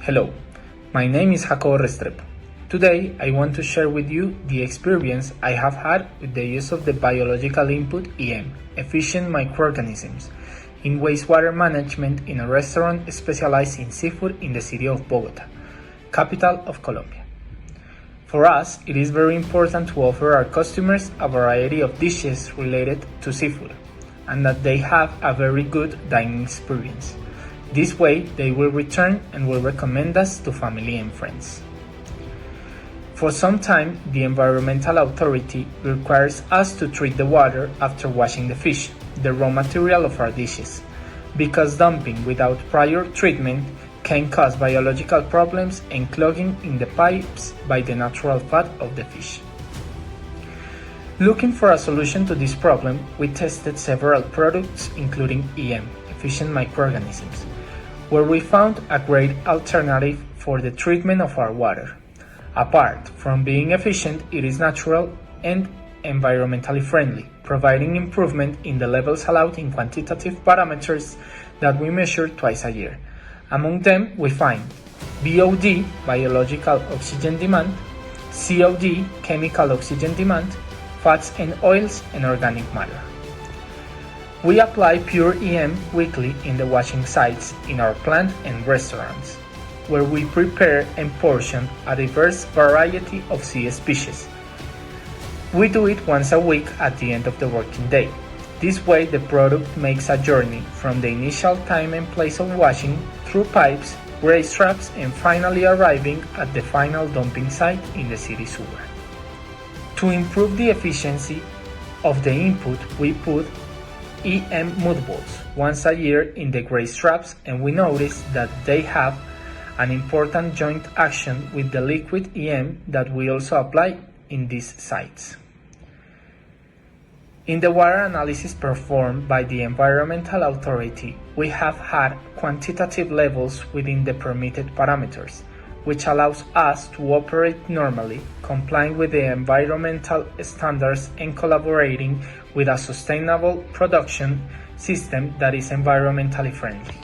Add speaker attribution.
Speaker 1: Hello, my name is Jacobo Restrepo. Today I want to share with you the experience I have had with the use of the biological input EM, efficient microorganisms, in wastewater management in a restaurant specialized in seafood in the city of Bogota, capital of Colombia. For us, it is very important to offer our customers a variety of dishes related to seafood, and that they have a very good dining experience. This way, they will return and will recommend us to family and friends. For some time, the environmental authority requires us to treat the water after washing the fish, the raw material of our dishes, because dumping without prior treatment can cause biological problems and clogging in the pipes by the natural fat of the fish. Looking for a solution to this problem, we tested several products including EM, efficient microorganisms, where we found a great alternative for the treatment of our water. Apart from being efficient, it is natural and environmentally friendly, providing improvement in the levels allowed in quantitative parameters that we measure twice a year. Among them, we find BOD, biological oxygen demand, COD, chemical oxygen demand, fats and oils, and organic matter. We apply pure EM weekly in the washing sites in our plant and restaurants, where we prepare and portion a diverse variety of sea species. We do it once a week at the end of the working day. This way, the product makes a journey from the initial time and place of washing through pipes, grease traps, and finally arriving at the final dumping site in the city sewer. To improve the efficiency of the input, we put EM Mudballs once a year in the grease traps, and we noticed that they have an important joint action with the liquid EM that we also apply in these sites. In the water analysis performed by the environmental authority, we have had quantitative levels within the permitted parameters, which allows us to operate normally, complying with the environmental standards and collaborating with a sustainable production system that is environmentally friendly.